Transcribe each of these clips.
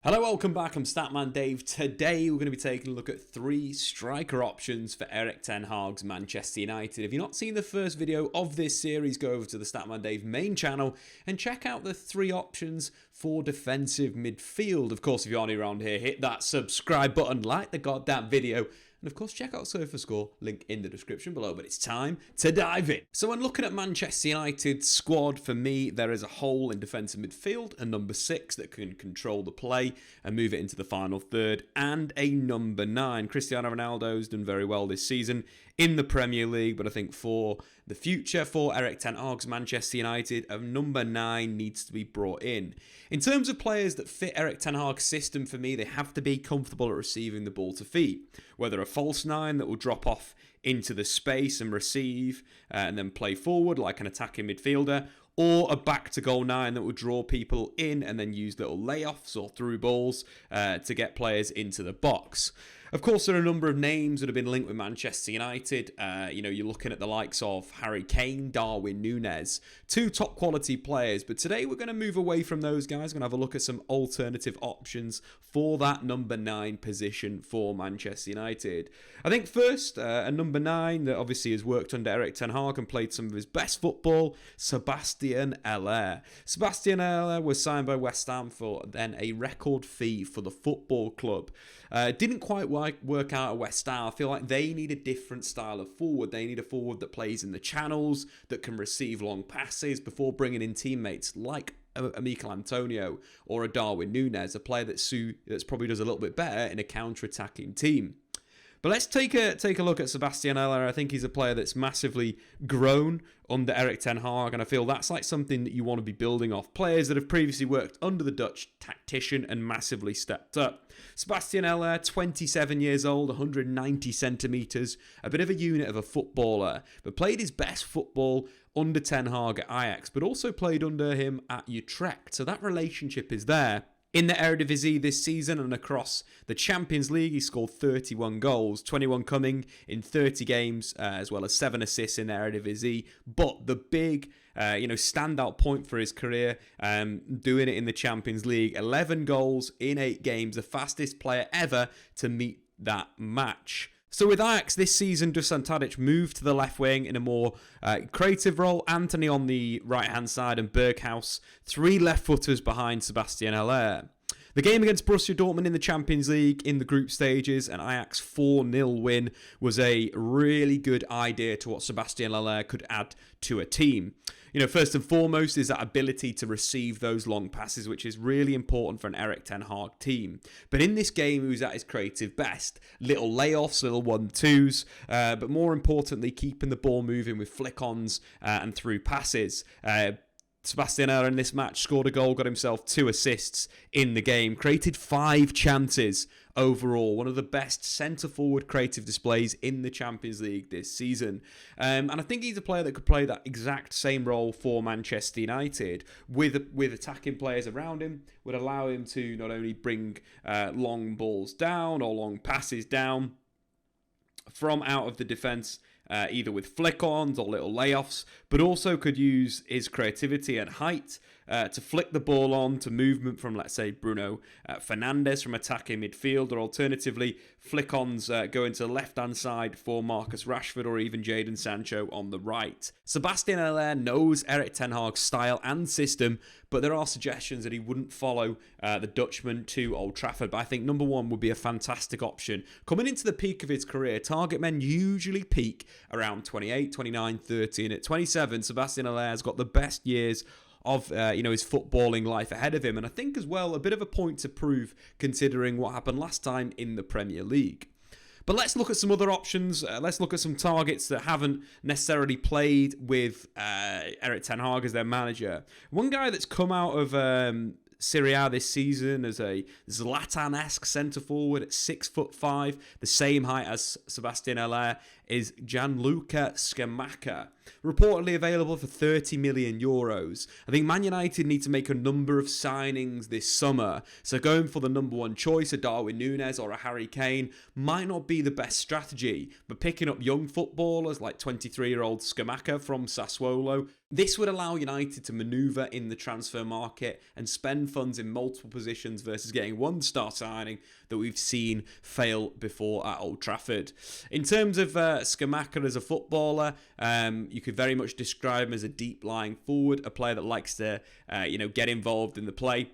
Hello, welcome back. I'm Statman Dave. Today we're going to be taking a look at 3 striker options for Erik ten Hag's Manchester United. If you've not seen the first video of this series, go over to the Statman Dave main channel and check out the 3 options for defensive midfield. Of course, if you're new around here, hit that subscribe button, like the goddamn video, and of course, check out SofaScore, link in the description below. But it's time to dive in. So when looking at Manchester United's squad, for me, there is a hole in defensive midfield, a number 6 that can control the play and move it into the final third, and a number 9. Cristiano Ronaldo's done very well this season in the Premier League, but I think for the future for Erik ten Hag's Manchester United, a number 9 needs to be brought in. In terms of players that fit Erik ten Hag's system, for me, they have to be comfortable at receiving the ball to feet. Whether a false 9 that will drop off into the space and receive and then play forward like an attacking midfielder, or a back-to-goal 9 that will draw people in and then use little layoffs or through balls to get players into the box. Of course, there are a number of names that have been linked with Manchester United. You're looking at the likes of Harry Kane, Darwin Núñez, 2 top-quality players. But today we're going to move away from those guys. We're going to have a look at some alternative options for that number 9 position for Manchester United. I think first, a number 9 that obviously has worked under Erik ten Hag and played some of his best football, Sébastien Haller. Sébastien Haller was signed by West Ham for then a record fee for the football club. Didn't quite work out at West Ham. I feel like they need a different style of forward. They need a forward that plays in the channels, that can receive long passes before bringing in teammates like a Mikel Antonio or a Darwin Núñez, a player that's probably does a little bit better in a counter-attacking team. But let's take a look at Sébastien Haller. I think he's a player that's massively grown under Erik ten Hag, and I feel that's like something that you want to be building off. Players that have previously worked under the Dutch tactician and massively stepped up. Sébastien Haller, 27 years old, 190 centimetres, a bit of a unit of a footballer, but played his best football under ten Hag at Ajax, but also played under him at Utrecht. So that relationship is there. In the Eredivisie this season and across the Champions League, he scored 31 goals, 21 coming in 30 games, as well as 7 assists in the Eredivisie. But the big, standout point for his career, doing it in the Champions League, 11 goals in 8 games, the fastest player ever to meet that match. So with Ajax this season, Dusan Tadic moved to the left wing in a more creative role. Anthony on the right-hand side and Berghuis, 3 left-footers behind Sébastien Haller. The game against Borussia Dortmund in the Champions League in the group stages, an Ajax 4-0 win, was a really good idea to what Sébastien Haller could add to a team. First and foremost is that ability to receive those long passes, which is really important for an Erik ten Hag team. But in this game, he was at his creative best. Little layoffs, little 1-2s, but more importantly, keeping the ball moving with flick-ons and through passes. Sébastien Haller in this match scored a goal, got himself 2 assists in the game, created 5 chances overall. One of the best centre-forward creative displays in the Champions League this season. And I think he's a player that could play that exact same role for Manchester United with attacking players around him, would allow him to not only bring long balls down or long passes down from out of the defence, either with flick-ons or little layoffs, but also could use his creativity and height to flick the ball on to movement from, let's say, Bruno Fernandes from attacking midfield, or alternatively, flick-ons going to the left-hand side for Marcus Rashford or even Jadon Sancho on the right. Sébastien Haller knows Erik ten Hag's style and system, but there are suggestions that he wouldn't follow the Dutchman to Old Trafford. But I think number 1 would be a fantastic option. Coming into the peak of his career, target men usually peak around 28, 29, 30, and at 27, Sébastien Haller has got the best years of his footballing life ahead of him, and I think as well a bit of a point to prove considering what happened last time in the Premier League. But let's look at some other options. Let's look at some targets that haven't necessarily played with Erik ten Hag as their manager. One guy that's come out of Serie A this season as a Zlatan-esque centre-forward at 6'5", the same height as Sébastien Haller, is Gianluca Scamacca. reportedly available for 30 million euros. I think Man United need to make a number of signings this summer, so going for the number one choice, a Darwin Núñez or a Harry Kane, might not be the best strategy, but picking up young footballers like 23-year-old Scamacca from Sassuolo, this would allow United to manoeuvre in the transfer market and spend funds in multiple positions versus getting one star signing that we've seen fail before at Old Trafford. In terms of Scamacca as a footballer, you could very much describe him as a deep-lying forward, a player that likes to get involved in the play,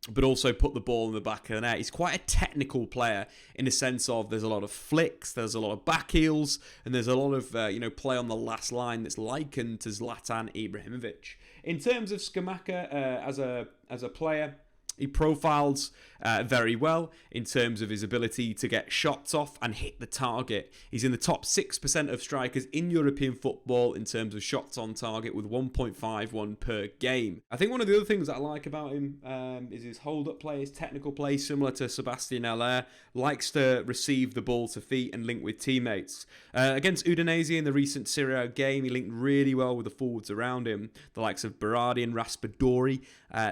but also put the ball in the back of the net. He's quite a technical player in the sense of there's a lot of flicks, there's a lot of back heels, and there's a lot of play on the last line that's likened to Zlatan Ibrahimovic. In terms of Scamacca as a player, he profiles very well in terms of his ability to get shots off and hit the target. He's in the top 6% of strikers in European football in terms of shots on target with 1.51 per game. I think one of the other things that I like about him is his hold-up play, his technical play, similar to Sebastian Haller, likes to receive the ball to feet and link with teammates. Against Udinese in the recent Serie A game, he linked really well with the forwards around him, the likes of Berardi and Raspadori,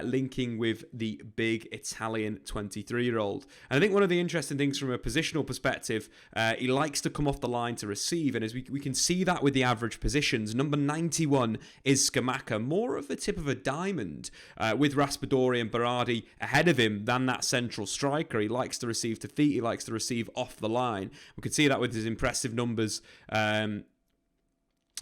linking with the big Italian 23-year-old. And I think one of the interesting things from a positional perspective, he likes to come off the line to receive, and as we can see that with the average positions, number 91 is Scamacca, more of the tip of a diamond, with Raspadori and Berardi ahead of him than that central striker. He likes to receive to feet, he likes to receive off the line. We could see that with his impressive numbers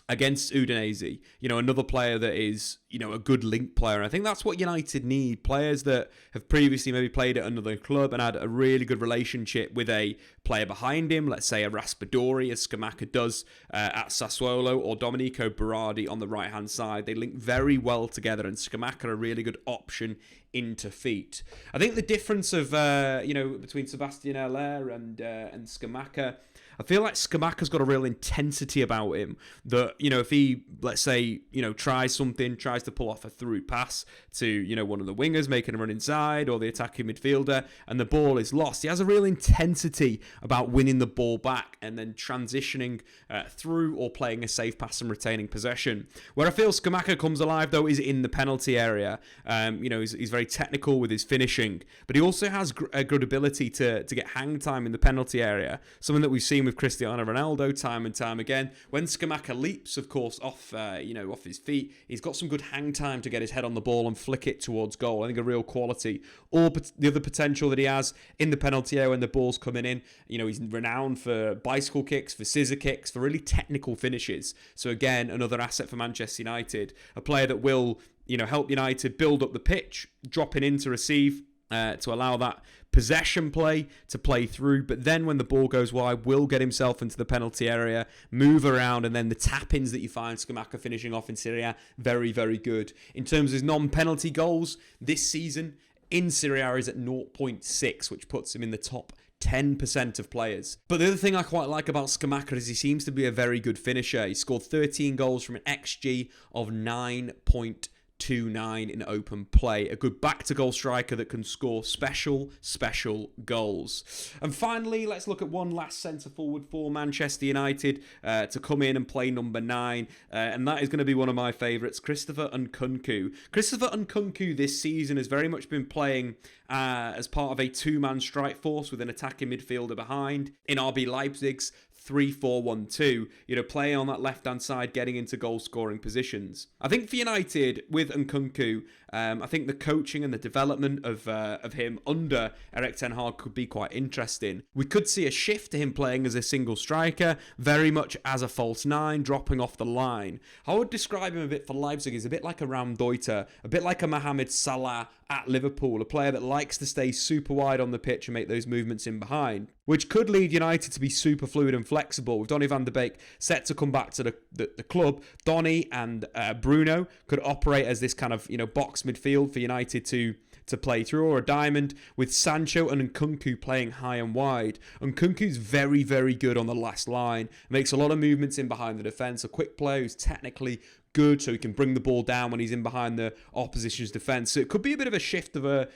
against Udinese, another player that is, a good link player. I think that's what United need. Players that have previously maybe played at another club and had a really good relationship with a player behind him, let's say a Raspadori, as Scamacca does at Sassuolo, or Domenico Berardi on the right-hand side. They link very well together, and Scamacca a really good option into feet. I think the difference of, between Sebastian Haller and Scamacca, I feel like Scamacca's got a real intensity about him that, if he, let's say, tries to pull off a through pass to, one of the wingers, making a run inside, or the attacking midfielder, and the ball is lost, he has a real intensity about winning the ball back and then transitioning through or playing a safe pass and retaining possession. Where I feel Scamacca comes alive, though, is in the penalty area. He's very technical with his finishing, but he also has a good ability to get hang time in the penalty area, something that we've seen with Cristiano Ronaldo time and time again. When Scamacca leaps, of course, off his feet, he's got some good hang time to get his head on the ball and flick it towards goal. I think a real quality. Or the other potential that he has in the penalty area when the ball's coming in, he's renowned for bicycle kicks, for scissor kicks, for really technical finishes. So again, another asset for Manchester United, a player that will, help United build up the pitch, dropping in to receive, to allow that possession play to play through, but then when the ball goes wide, will get himself into the penalty area, move around, and then the tap-ins that you find Scamacca finishing off in Serie A, very, very good. In terms of his non-penalty goals this season, in Serie A is at 0.6, which puts him in the top 10% of players. But the other thing I quite like about Scamacca is he seems to be a very good finisher. He scored 13 goals from an XG of 9.29 in open play. A good back-to-goal striker that can score special goals. And finally, let's look at one last centre-forward for Manchester United to come in and play number 9. And that is going to be one of my favourites, Christopher Nkunku. Christopher Nkunku this season has very much been playing as part of a two-man strike force with an attacking midfielder behind in RB Leipzig's 3-4-1-2, playing on that left-hand side, getting into goal-scoring positions. I think for United, with Nkunku, I think the coaching and the development of him under Erik ten Hag could be quite interesting. We could see a shift to him playing as a single striker, very much as a false 9, dropping off the line. I would describe him a bit for Leipzig as a bit like a Raumdeuter, a bit like a Mohamed Salah at Liverpool, a player that likes to stay super wide on the pitch and make those movements in behind, which could lead United to be super fluid and flexible. With Donny van de Beek set to come back to the club, Donny and Bruno could operate as this kind of box midfield for United to play through, or a diamond with Sancho and Nkunku playing high and wide. Nkunku's very, very good on the last line, makes a lot of movements in behind the defence, a quick player who's technically good, so he can bring the ball down when he's in behind the opposition's defence. So it could be a bit of a shift of a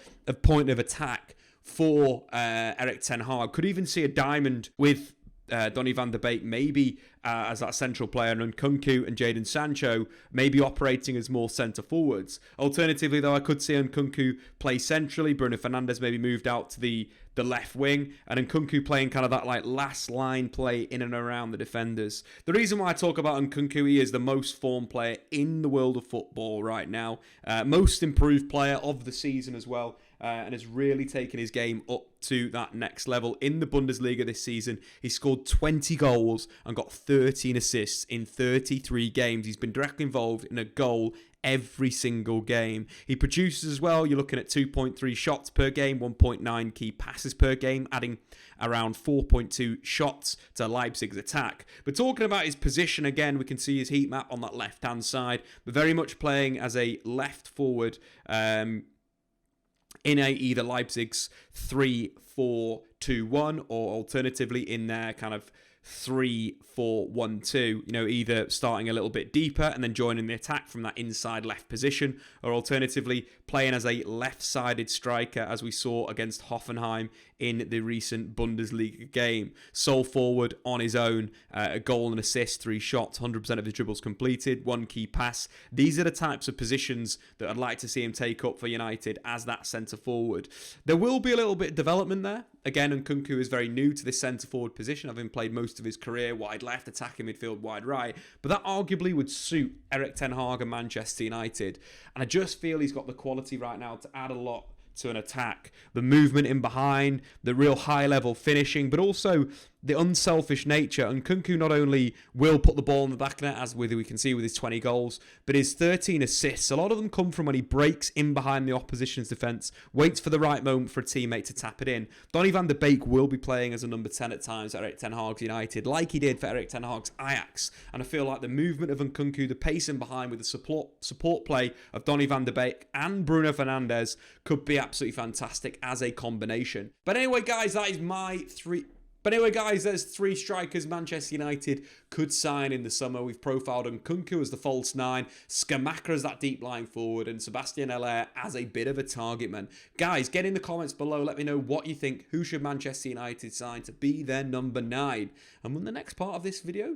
point of attack for Erik ten Hag. Could even see a diamond with Donny van de Beek maybe as that central player, and Nkunku and Jadon Sancho maybe operating as more centre forwards. Alternatively, though, I could see Nkunku play centrally. Bruno Fernandes maybe moved out to the left wing, and Nkunku playing kind of that like last line play in and around the defenders. The reason why I talk about Nkunku, he is the most formed player in the world of football right now. Most improved player of the season as well. And has really taken his game up to that next level. In the Bundesliga this season, he scored 20 goals and got 13 assists in 33 games. He's been directly involved in a goal every single game. He produces as well. You're looking at 2.3 shots per game, 1.9 key passes per game, adding around 4.2 shots to Leipzig's attack. But talking about his position again, we can see his heat map on that left-hand side, but very much playing as a left forward, in either Leipzig's 3-4-2-1 or alternatively in their kind of 3-4-1-2, either starting a little bit deeper and then joining the attack from that inside left position, or alternatively playing as a left-sided striker as we saw against Hoffenheim in the recent Bundesliga game. Sole forward on his own, a goal and assist, 3 shots, 100% of his dribbles completed, 1 key pass. These are the types of positions that I'd like to see him take up for United as that centre forward. There will be a little bit of development there. Again, Nkunku is very new to this centre forward position, having played most of his career wide left, attacking midfield, wide right. But that arguably would suit Erik ten Hag and Manchester United. And I just feel he's got the quality right now to add a lot to an attack. The movement in behind, the real high-level finishing, but also the unselfish nature. And Nkunku not only will put the ball in the back of the net, as we can see with his 20 goals, but his 13 assists, a lot of them come from when he breaks in behind the opposition's defence, waits for the right moment for a teammate to tap it in. Donny van de Beek will be playing as a number 10 at times at Erik ten Hag's United, like he did for Erik ten Hag's Ajax. And I feel like the movement of Nkunku, the pace in behind with the support play of Donny van de Beek and Bruno Fernandes could be absolutely fantastic as a combination. But anyway, guys, there's 3 strikers Manchester United could sign in the summer. We've profiled Nkunku as the false 9, Scamacca as that deep lying forward, and Sebastian Haller as a bit of a target man. Guys, get in the comments below. Let me know what you think. Who should Manchester United sign to be their number 9? And when the next part of this video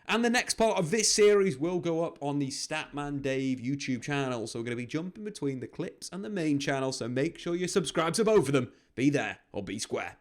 and the next part of this series will go up on the Statman Dave YouTube channel. So we're going to be jumping between the clips and the main channel. So make sure you subscribe to both of them. Be there or be square.